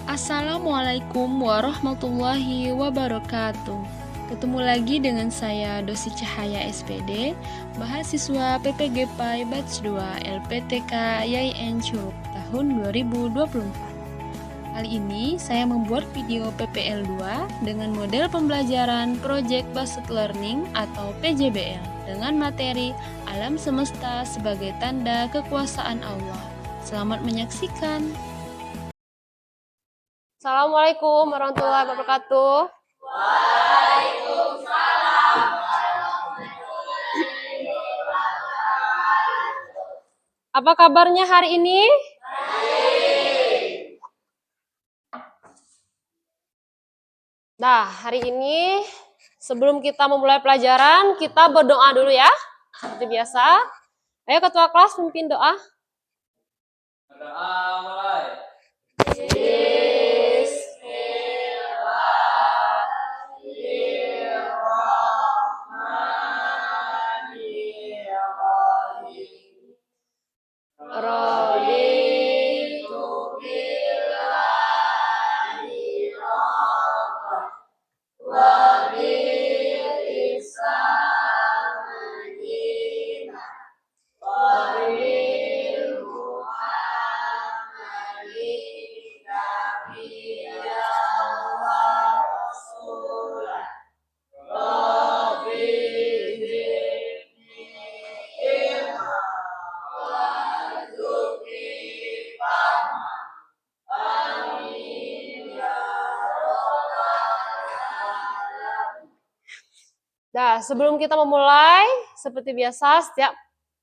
Assalamualaikum warahmatullahi wabarakatuh. Ketemu lagi dengan saya Dosi Cahaya SPD, mahasiswa PPG PAI Batch 2 LPTK YIN Curug tahun 2024. Kali ini saya membuat video PPL 2 dengan model pembelajaran Project Based Learning atau PJBL dengan materi alam semesta sebagai tanda kekuasaan Allah. Selamat menyaksikan. Assalamualaikum warahmatullahi wabarakatuh. Waalaikumsalam. Apa kabarnya hari ini? Nah, hari ini sebelum kita memulai pelajaran, kita berdoa dulu ya. Seperti biasa. Ayo ketua kelas pimpin doa. Berdoa mulai. Nah, sebelum kita memulai, seperti biasa, setiap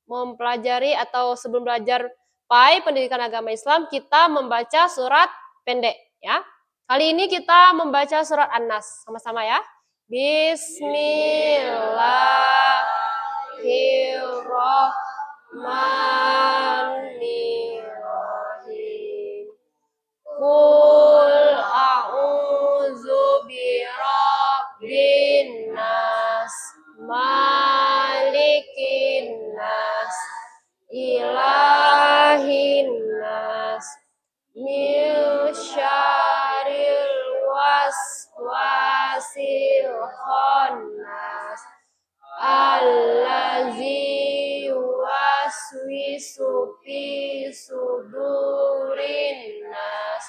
mempelajari atau sebelum belajar PAI, Pendidikan Agama Islam, kita membaca surat pendek, ya. Kali ini kita membaca surat An-Nas, sama-sama ya. Bismillahirrahmanirrahim. Qul a'udzu birabbin nas, malikin nas, ilahin nas, min syarril waswasil khannas, allazi yuwaswisu fi sudurin nas,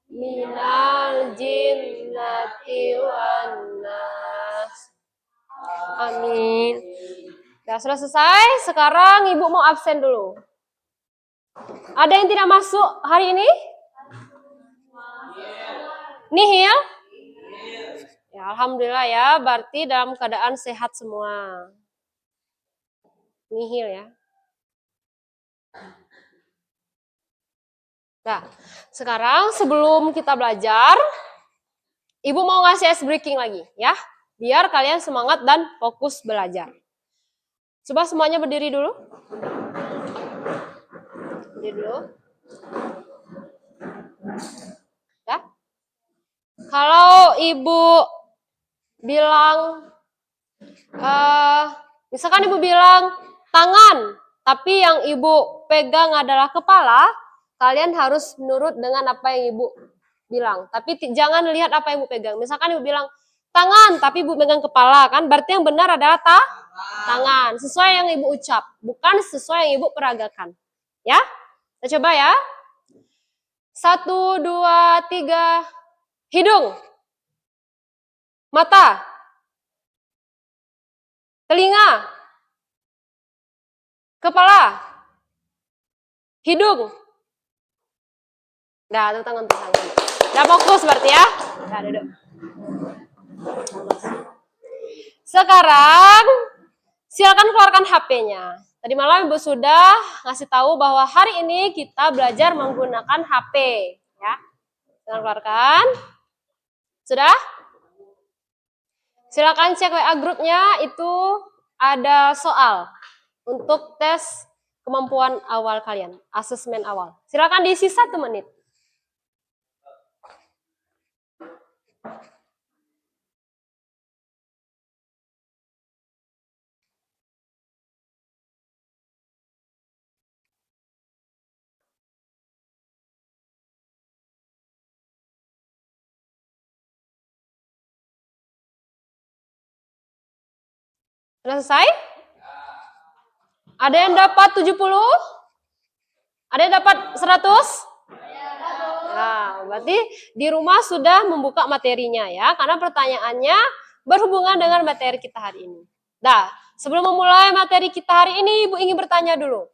minal jinnati wan nas. Amin. Nah, sudah selesai. Sekarang Ibu mau absen dulu. Ada yang tidak masuk hari ini? Nihil? Ya, alhamdulillah ya. Berarti dalam keadaan sehat semua. Nihil ya. Nah, sekarang sebelum kita belajar, Ibu mau ngasih ice breaking lagi ya. Biar kalian semangat dan fokus belajar. Coba semuanya berdiri dulu. Berdiri dulu. Ya. Kalau Ibu bilang, misalkan Ibu bilang tangan, tapi yang Ibu pegang adalah kepala, kalian harus nurut dengan apa yang Ibu bilang. Tapi jangan lihat apa yang Ibu pegang. Misalkan Ibu bilang tangan, tapi Ibu pegang kepala, kan berarti yang benar adalah tangan. Sesuai yang Ibu ucap, bukan sesuai yang Ibu peragakan. Ya, kita coba ya. 1, 2, 3. Hidung, mata, telinga, kepala, hidung. Nah, tepuk tangan untuk tangan. Udah fokus berarti ya. Nah, duduk. Sekarang silakan keluarkan HP-nya. Tadi malam Ibu sudah ngasih tahu bahwa hari ini kita belajar menggunakan HP, ya. Silakan keluarkan. Sudah? Silakan cek WA grupnya, itu ada soal untuk tes kemampuan awal kalian, asesmen awal. Silakan diisi 1 menit. Sudah selesai? Ada yang dapat 70? Ada yang dapat 100? Ya, berarti di rumah sudah membuka materinya ya, karena pertanyaannya berhubungan dengan materi kita hari ini. Nah, sebelum memulai materi kita hari ini, Ibu ingin bertanya dulu.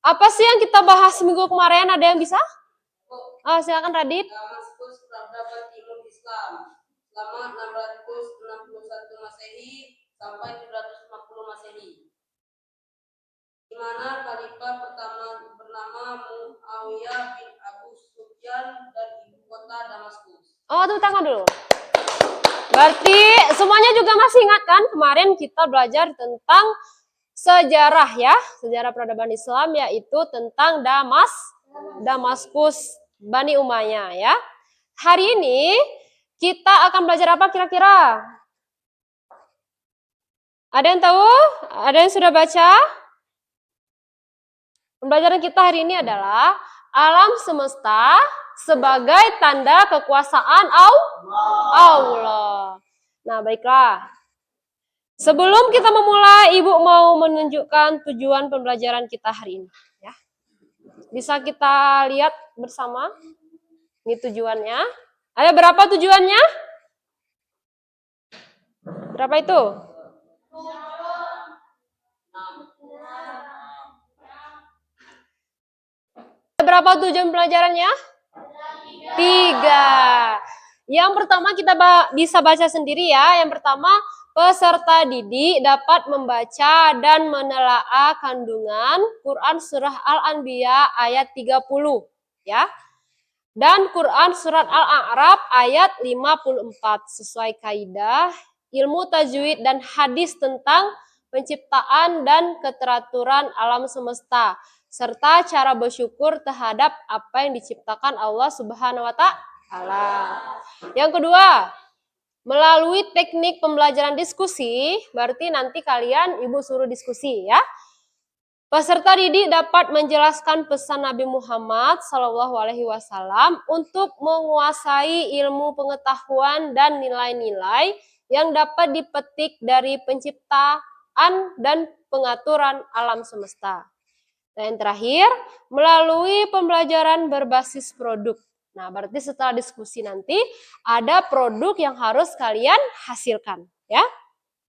Apa sih yang kita bahas minggu kemarin? Ada yang bisa? Oh, silakan Radit. Damaskus peradaban ilmu Islam selama 661 Masehi sampai 750 Masehi, di mana khalifah pertama bernama Muawiyah bin Abu Sufyan dan ibu kota Damaskus. Oh, tepuk tangan dulu. Berarti semuanya juga masih ingat kan kemarin kita belajar tentang sejarah ya, sejarah peradaban Islam, yaitu tentang Damaskus Bani Umayyah ya. Hari ini kita akan belajar apa kira-kira? Ada yang tahu? Ada yang sudah baca? Pembelajaran kita hari ini adalah alam semesta sebagai tanda kekuasaan Allah. Nah, baiklah. Sebelum kita memulai, Ibu mau menunjukkan tujuan pembelajaran kita hari ini. Ya. Bisa kita lihat bersama? Ini tujuannya. Ada berapa tujuannya? Berapa itu? Berapa tujuan pelajarannya? 3. Yang pertama kita bisa baca sendiri ya. Yang pertama, peserta didik dapat membaca dan menelaah kandungan Quran Surah Al-Anbiya ayat 30 ya. Dan Quran Surat Al-A'raf ayat 54 sesuai kaidah ilmu tajwid dan hadis tentang penciptaan dan keteraturan alam semesta serta cara bersyukur terhadap apa yang diciptakan Allah Subhanahu wa Ta'ala. Yang kedua, melalui teknik pembelajaran diskusi, berarti nanti kalian Ibu suruh diskusi ya. Peserta didik dapat menjelaskan pesan Nabi Muhammad SAW untuk menguasai ilmu pengetahuan dan nilai-nilai yang dapat dipetik dari penciptaan dan pengaturan alam semesta. Dan yang terakhir, melalui pembelajaran berbasis produk. Nah, berarti setelah diskusi nanti ada produk yang harus kalian hasilkan, ya.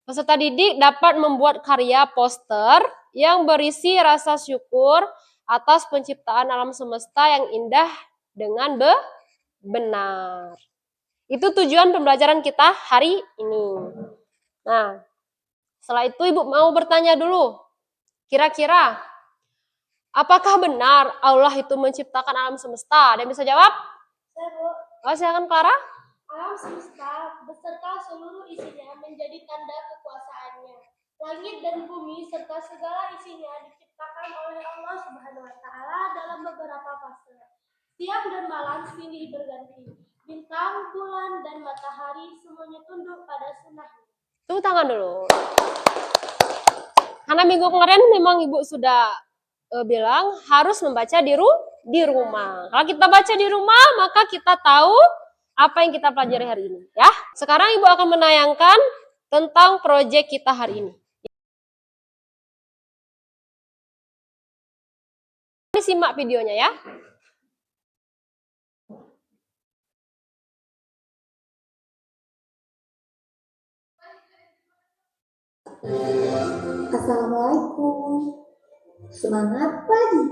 Peserta didik dapat membuat karya poster yang berisi rasa syukur atas penciptaan alam semesta yang indah dengan benar. Itu tujuan pembelajaran kita hari ini. Nah, setelah itu Ibu mau bertanya dulu. Kira-kira, apakah benar Allah itu menciptakan alam semesta? Ada yang bisa jawab? Saya, Bu. Oh, silakan Clara. Alam semesta beserta seluruh isinya menjadi tanda kekuasaannya. Langit dan bumi serta segala isinya diciptakan oleh Allah Subhanahu wa Ta'ala dalam beberapa fase. Siang dan malam silih berganti. Bintang, bulan, dan matahari semuanya tunduk pada sunnahnya. Tunggu tangan dulu. Karena minggu kemarin memang Ibu sudah bilang harus membaca di rumah. Kalau kita baca di rumah, maka kita tahu apa yang kita pelajari hari ini, ya. Sekarang Ibu akan menayangkan tentang proyek kita hari ini. Simak videonya ya. Assalamualaikum. Semangat pagi.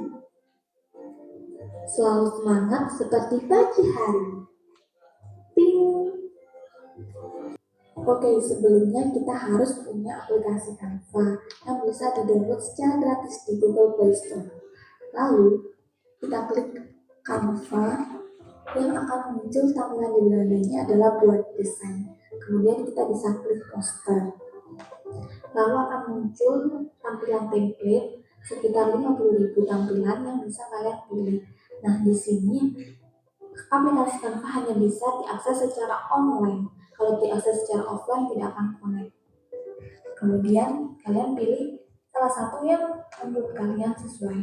Selalu semangat seperti pagi hari. Ting. Oke, sebelumnya kita harus punya aplikasi Canva yang bisa di-download secara gratis di Google Play Store. Lalu, kita klik Canva, yang akan muncul tampilan di belakangnya adalah buat desain. Kemudian kita bisa klik poster. Lalu akan muncul tampilan template sekitar 50.000 tampilan yang bisa kalian pilih. Nah, di sini aplikasi Canva hanya bisa diakses secara online. Kalau diakses secara offline tidak akan connect. Kemudian kalian pilih salah satu yang menurut kalian sesuai.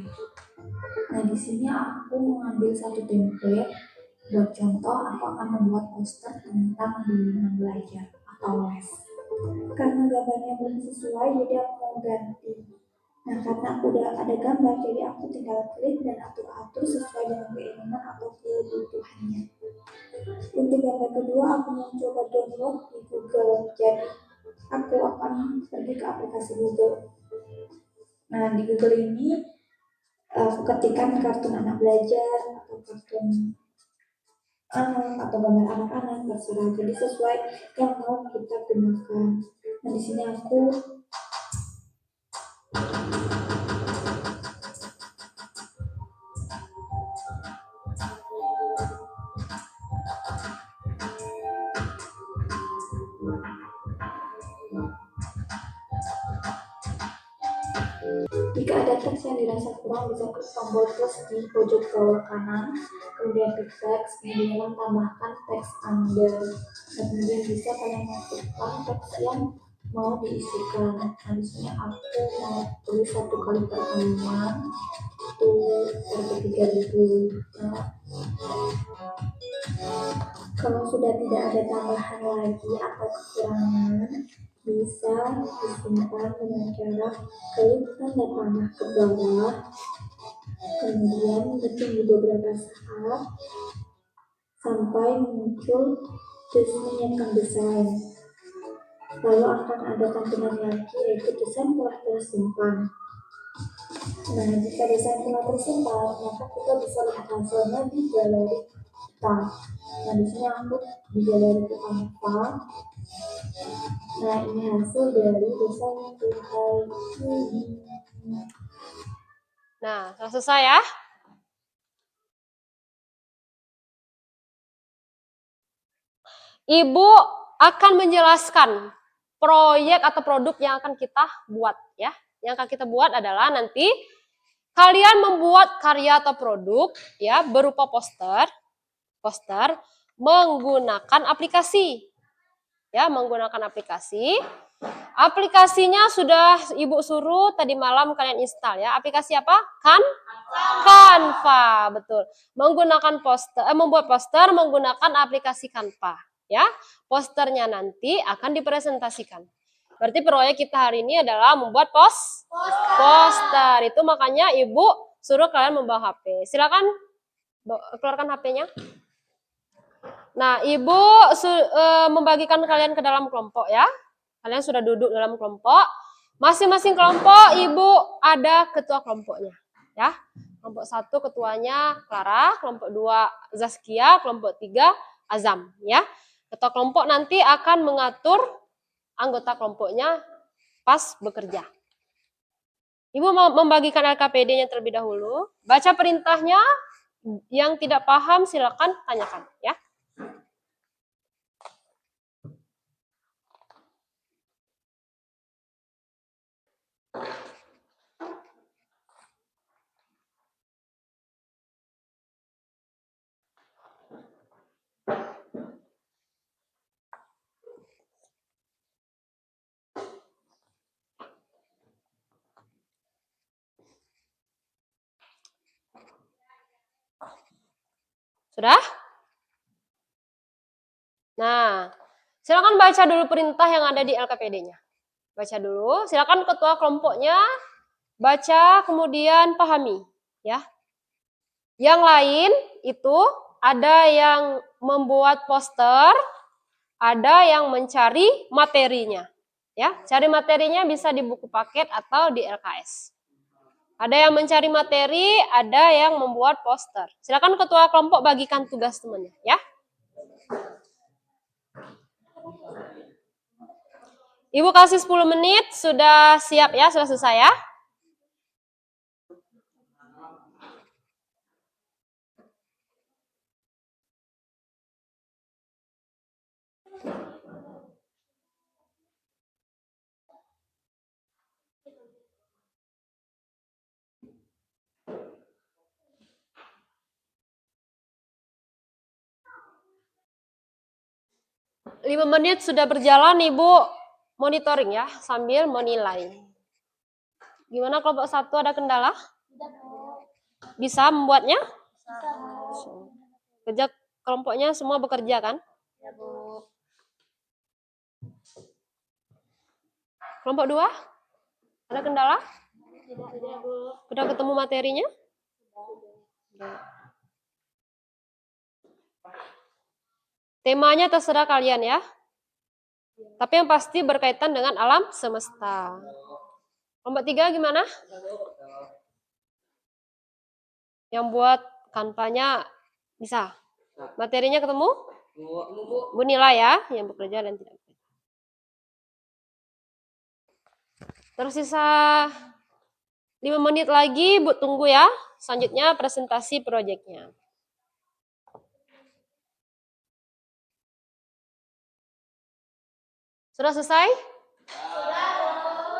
Nah, di sini aku mengambil satu template. Buat contoh, aku akan membuat poster tentang bimbingan belajar atau les. Karena gambarnya belum sesuai, jadi aku mau ganti. Nah, karena aku udah ada gambar, jadi aku tinggal klik dan atur sesuai dengan keinginan atau kebutuhannya. Untuk gambar kedua, aku mau coba download di Google. Jadi, aku akan pergi ke aplikasi Google. Nah, di Google ini aku ketikkan kartun anak belajar atau kartun anak atau gambar anak-anak terserah. Jadi sesuai yang mau kita gunakan. Nah, di sini aku jika ada teks yang dirasa kurang, bisa klik tombol plus di pojok bawah kanan, kemudian klik teks, kemudian tambahkan teks Anda, dan kemudian bisa kalian masukkan teks yang mau diisikan. Nah, di sini aku mau tulis 1 kali pertemuan untuk RP3000. Nah, kalau sudah tidak ada tambahan lagi atau kekurangan, bisa disimpan dengan cara klik tanda panah ke bawah, kemudian ditunggu beberapa saat sampai muncul menyiapkan desain. Lalu akan ada tampilan lagi, yaitu desain telah tersimpan. Nah, jika desain telah tersimpan, maka kita bisa lihat hasilnya di galeri kita. Nah, di sini aku di galeri Canva. Nah, ini hasil dari desain yang terbaik. Nah, sudah selesai ya? Ibu akan menjelaskan proyek atau produk yang akan kita buat ya. Yang akan kita buat adalah nanti kalian membuat karya atau produk ya berupa poster menggunakan aplikasi. Ya, menggunakan aplikasi. Aplikasinya sudah Ibu suruh tadi malam kalian install ya. Aplikasi apa? Canva, betul. Menggunakan membuat poster menggunakan aplikasi Canva, ya. Posternya nanti akan dipresentasikan. Berarti proyek kita hari ini adalah membuat poster. Itu makanya Ibu suruh kalian membawa HP. Silakan keluarkan HP-nya. Nah, Ibu membagikan kalian ke dalam kelompok ya. Kalian sudah duduk dalam kelompok. Masing-masing kelompok Ibu ada ketua kelompoknya, ya. Kelompok 1 ketuanya Clara, kelompok 2 Zaskia, kelompok 3 Azam, ya. Ketua kelompok nanti akan mengatur anggota kelompoknya pas bekerja. Ibu membagikan LKPD-nya terlebih dahulu. Baca perintahnya, yang tidak paham silakan tanyakan, ya. Sudah? Nah, silakan baca dulu perintah yang ada di LKPD-nya. Baca dulu, silakan ketua kelompoknya baca kemudian pahami, ya. Yang lain itu ada yang membuat poster, ada yang mencari materinya. Ya, cari materinya bisa di buku paket atau di LKS. Ada yang mencari materi, ada yang membuat poster. Silakan ketua kelompok bagikan tugas temannya, ya. Ibu kasih 10 menit, sudah siap ya, sudah selesai ya. Lima menit sudah berjalan, Ibu monitoring ya, sambil menilai. Gimana kelompok 1 ada kendala? Bisa membuatnya? Kerja kelompoknya semua bekerja kan? Ya, Bu. Kelompok 2? Ada kendala? Udah ketemu materinya? Temanya terserah kalian ya. Tapi yang pasti berkaitan dengan alam semesta. Kelompok 3 gimana? Yang buat kanvanya bisa. Materinya ketemu? Bu Nila ya, yang bekerja dan tidak bekerja. Terus sisa 5 menit lagi, Bu tunggu ya. Selanjutnya presentasi proyeknya. Sudah selesai?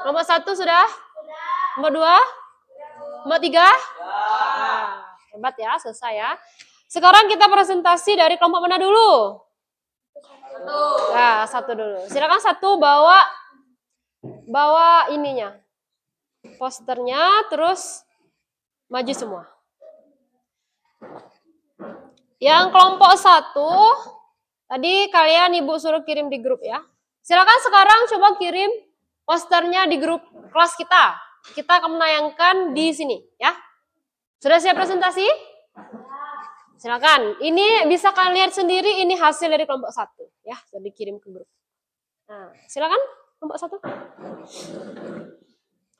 Nomor 1 sudah? Nomor 2? Nomor 3? Hebat ya, selesai ya. Sekarang kita presentasi dari kelompok mana dulu? Nah, 1 dulu. Silakan 1 bawa ininya. Posternya, terus maju semua. Yang kelompok 1, tadi kalian Ibu suruh kirim di grup ya. Silakan sekarang coba kirim posternya di grup kelas kita. Kita akan menayangkan di sini ya. Sudah siap presentasi? Silakan. Ini bisa kalian lihat sendiri, ini hasil dari kelompok 1 ya, sudah dikirim ke grup. Nah, silakan kelompok 1.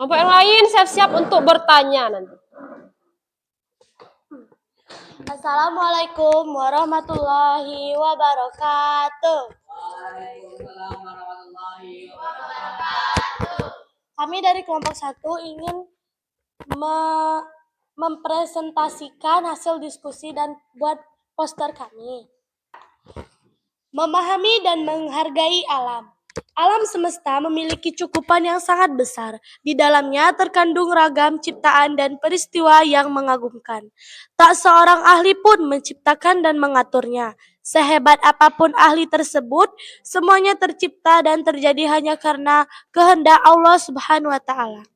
Kelompok yang lain siap-siap untuk bertanya nanti. Assalamualaikum warahmatullahi wabarakatuh. Waalaikumsalam warahmatullahi wabarakatuh. Kami dari kelompok 1 ingin mempresentasikan hasil diskusi dan buat poster kami. Memahami dan menghargai alam. Alam semesta memiliki cukupan yang sangat besar. Di dalamnya terkandung ragam ciptaan dan peristiwa yang mengagumkan. Tak seorang ahli pun menciptakan dan mengaturnya. Sehebat apapun ahli tersebut, semuanya tercipta dan terjadi hanya karena kehendak Allah Subhanahu wa Ta'ala.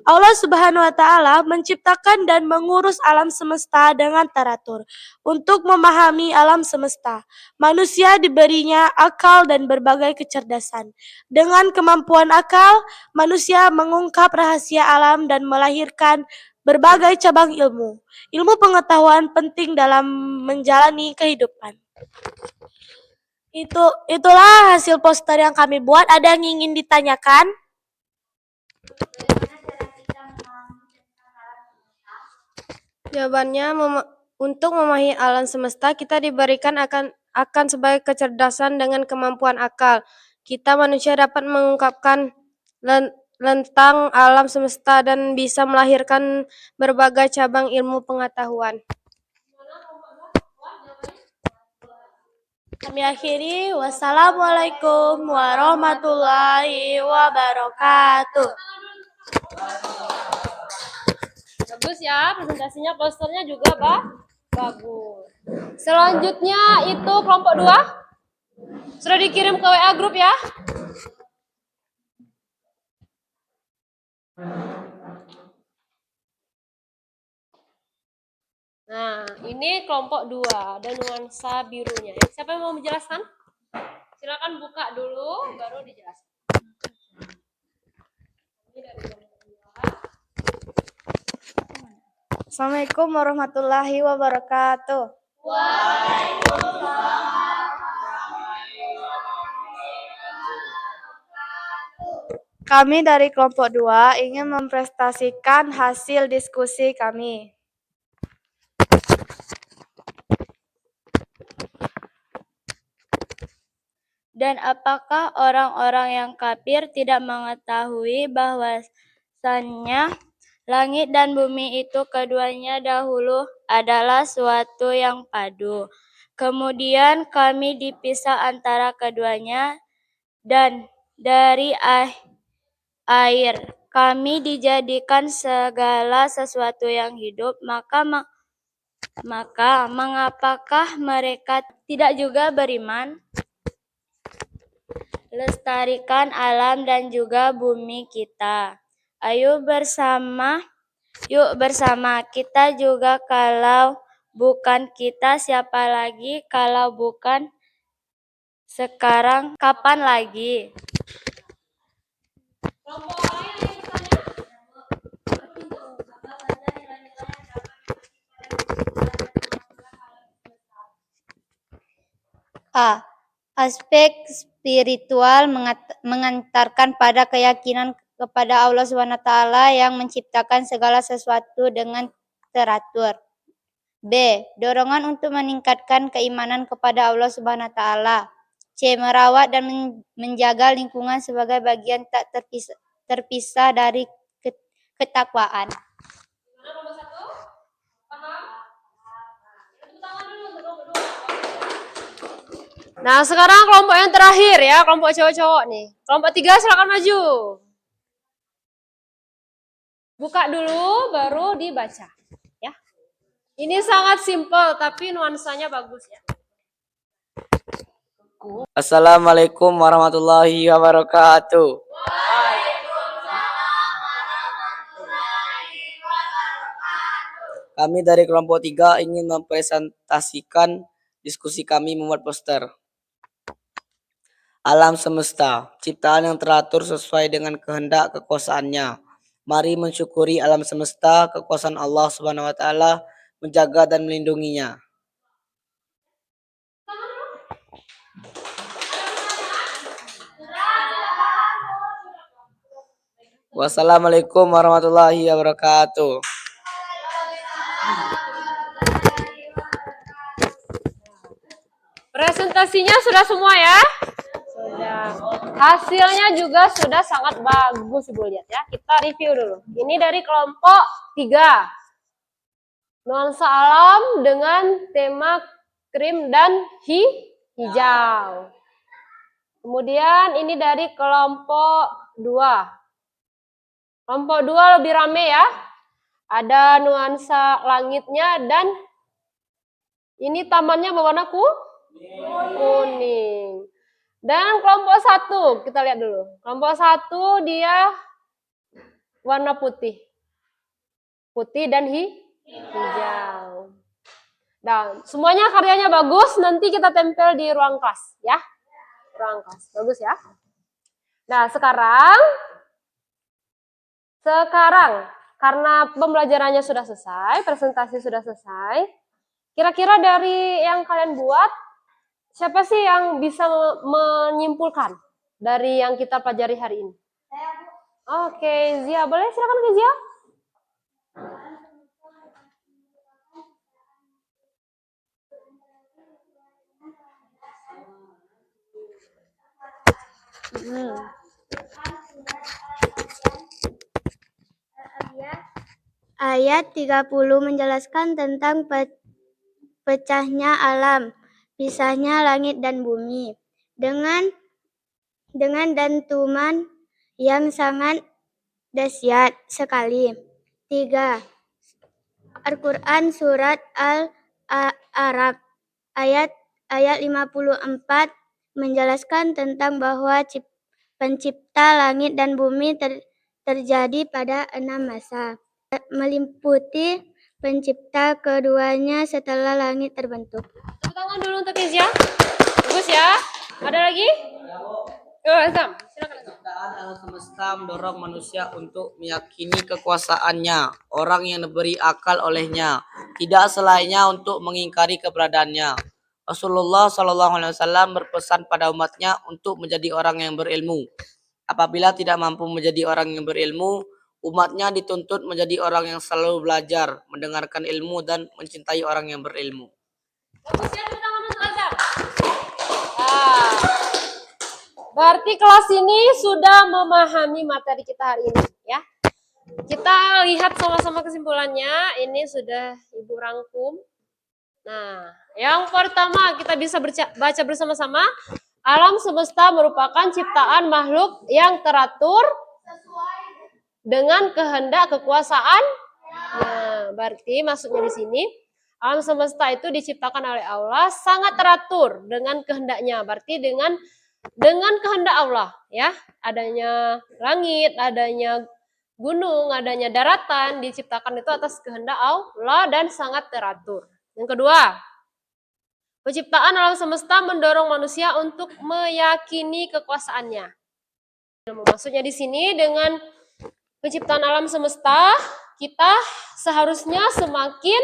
Allah Subhanahu wa Ta'ala menciptakan dan mengurus alam semesta dengan teratur. Untuk memahami alam semesta, manusia diberinya akal dan berbagai kecerdasan. Dengan kemampuan akal, manusia mengungkap rahasia alam dan melahirkan berbagai cabang ilmu. Ilmu pengetahuan penting dalam menjalani kehidupan. Itulah hasil poster yang kami buat. Ada yang ingin ditanyakan? Jawabannya, untuk memahami alam semesta kita diberikan akan sebagai kecerdasan dengan kemampuan akal. Kita manusia dapat mengungkapkan tentang alam semesta dan bisa melahirkan berbagai cabang ilmu pengetahuan. Kami akhiri. Wassalamualaikum warahmatullahi wabarakatuh. Bagus ya, presentasinya, posternya juga bagus. Selanjutnya itu kelompok 2. Sudah dikirim ke WA grup ya. Nah, ini kelompok 2, ada nuansa birunya. Siapa yang mau menjelaskan? Silakan buka dulu, baru dijelaskan. Ini dari kelompok 2. Assalamualaikum warahmatullahi wabarakatuh. Kami dari kelompok 2 ingin mempresentasikan hasil diskusi kami. Dan apakah orang-orang yang kafir tidak mengetahui bahwasannya langit dan bumi itu keduanya dahulu adalah suatu yang padu. Kemudian kami dipisah antara keduanya dan dari air kami dijadikan segala sesuatu yang hidup, maka mengapakah mereka tidak juga beriman? Lestarikan alam dan juga bumi kita. Yuk bersama kita juga, kalau bukan kita siapa lagi, kalau bukan sekarang kapan lagi? Kelompok lain yang ingin bertanya? A. Aspek spiritual mengantarkan pada keyakinan kepada Allah SWT yang menciptakan segala sesuatu dengan teratur. B. Dorongan untuk meningkatkan keimanan kepada Allah SWT. C. Merawat dan menjaga lingkungan sebagai bagian tak terpisah dari ketakwaan. Gimana nomor 1? Paham? Tepuk tangan dulu untuk nomor 2. Nah, sekarang kelompok yang terakhir ya, kelompok cowok-cowok nih. Kelompok 3 silakan maju. Buka dulu baru dibaca ya. Ini sangat simpel tapi nuansanya bagus ya. Assalamualaikum warahmatullahi wabarakatuh. Kami dari kelompok 3 ingin mempresentasikan diskusi kami membuat poster. Alam semesta, ciptaan yang teratur sesuai dengan kehendak kekuasaannya. Mari mensyukuri alam semesta, kekuasaan Allah Subhanahu wa taala, menjaga dan melindunginya. Wassalamualaikum warahmatullahi wabarakatuh. Presentasinya sudah semua ya? Sudah. Hasilnya juga sudah sangat bagus Ibu lihat ya. Kita review dulu. Ini dari kelompok 3. Nuansa alam dengan tema krim dan hijau. Kemudian ini dari kelompok 2. Kelompok 2 lebih rame ya. Ada nuansa langitnya dan ini tamannya berwarna kuning. Dan kelompok 1, kita lihat dulu. Kelompok 1 dia warna putih. Putih dan hijau. Dan semuanya karyanya bagus, nanti kita tempel di ruang kelas ya. Ruang kelas, bagus ya. Nah, sekarang karena pembelajarannya sudah selesai, presentasi sudah selesai. Kira-kira dari yang kalian buat, siapa sih yang bisa menyimpulkan dari yang kita pelajari hari ini? Oke, Zia, boleh silakan ke Zia. Ayat 30 menjelaskan tentang pecahnya alam, pisahnya langit dan bumi, dengan dentuman yang sangat dahsyat sekali. 3. Al-Quran Surat Al-A'raf ayat 54 menjelaskan tentang bahwa pencipta langit dan bumi terjadi pada 6 masa, meliputi pencipta keduanya setelah langit terbentuk. Tepuk tangan dulu untuk Zia. Bagus ya. Ada lagi? Sam, silakan. Ciptaan alam semesta mendorong manusia untuk meyakini kekuasaannya, orang yang diberi akal olehnya, tidak selainnya untuk mengingkari keberadaannya. Rasulullah SAW berpesan pada umatnya untuk menjadi orang yang berilmu. Apabila tidak mampu menjadi orang yang berilmu, umatnya dituntut menjadi orang yang selalu belajar, mendengarkan ilmu, dan mencintai orang yang berilmu. Bagus ya, tepuk tangan untuk Azam. Berarti kelas ini sudah memahami materi kita hari ini ya. Kita lihat sama-sama kesimpulannya. Ini sudah Ibu rangkum. Nah, yang pertama kita bisa baca bersama-sama. Alam semesta merupakan ciptaan makhluk yang teratur dengan kehendak kekuasaan. Nah, berarti maksudnya di sini alam semesta itu diciptakan oleh Allah sangat teratur dengan kehendaknya. Berarti dengan kehendak Allah ya, adanya langit, adanya gunung, adanya daratan diciptakan itu atas kehendak Allah dan sangat teratur. Yang kedua, penciptaan alam semesta mendorong manusia untuk meyakini kekuasaannya. Maksudnya di sini dengan penciptaan alam semesta, kita seharusnya semakin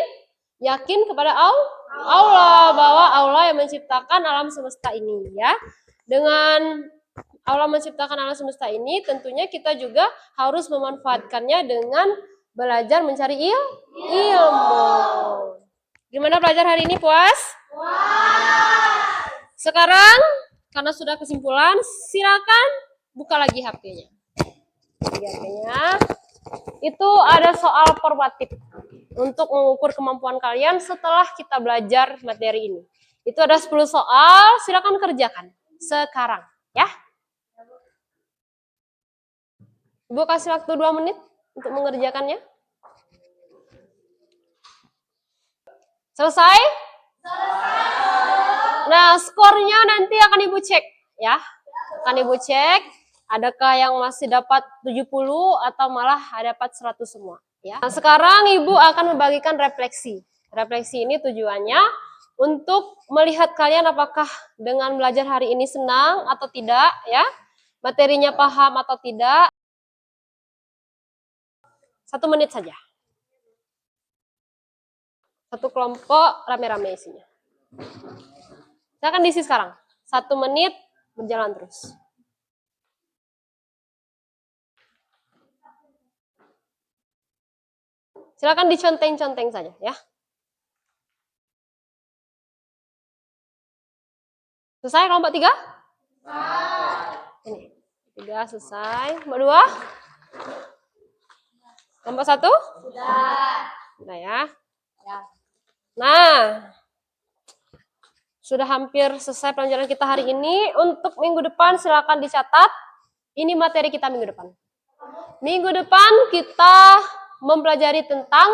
yakin kepada Allah, bahwa Allah yang menciptakan alam semesta ini ya. Dengan Allah menciptakan alam semesta ini, tentunya kita juga harus memanfaatkannya dengan belajar mencari ilmu. Gimana belajar hari ini, puas? Sekarang karena sudah kesimpulan, silakan buka lagi HP-nya. Itu ada soal formatif untuk mengukur kemampuan kalian setelah kita belajar materi ini. Itu ada 10 soal, silakan kerjakan sekarang ya. Ibu kasih waktu 2 menit untuk mengerjakannya. Selesai? Nah, skornya nanti akan Ibu cek ya. Akan Ibu cek adakah yang masih dapat 70 atau malah dapat 100 semua ya. Nah, sekarang Ibu akan membagikan refleksi. Refleksi ini tujuannya untuk melihat kalian apakah dengan belajar hari ini senang atau tidak ya. Materinya paham atau tidak. 1 menit saja. Satu kelompok rame-rame isinya. Silakan diisi sekarang. 1 menit berjalan terus. Silakan diconteng-conteng saja ya. Selesai kelompok 3? Ini. 3 selesai. Kelompok 2? Kelompok 1? Sudah ya. Nah, sudah hampir selesai pelajaran kita hari ini. Untuk minggu depan silakan dicatat. Ini materi kita minggu depan. Minggu depan kita mempelajari tentang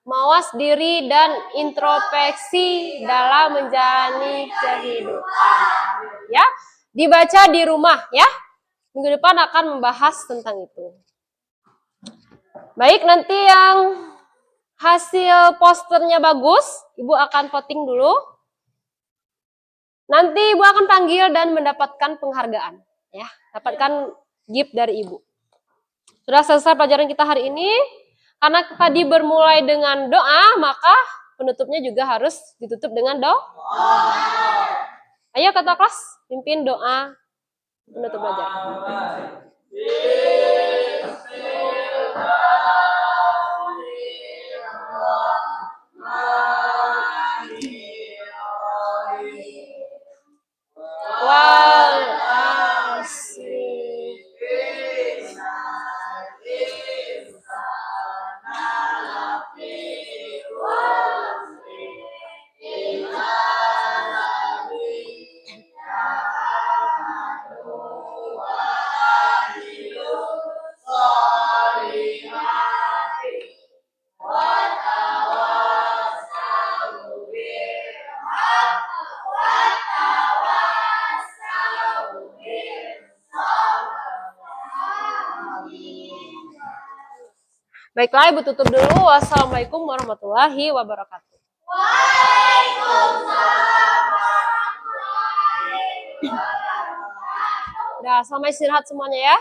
mawas diri dan introspeksi dalam menjalani kehidupan. Ya, dibaca di rumah ya. Minggu depan akan membahas tentang itu. Baik, nanti yang hasil posternya bagus, Ibu akan voting dulu. Nanti Ibu akan panggil dan mendapatkan penghargaan ya, dapatkan gift dari Ibu. Sudah selesai pelajaran kita hari ini. Karena tadi bermulai dengan doa, maka penutupnya juga harus ditutup dengan doa. Ayo kata kelas, pimpin doa penutup belajar. Baiklah, Ibu tutup dulu. Wassalamualaikum warahmatullahi wabarakatuh. Udah, selamat istirahat semuanya ya.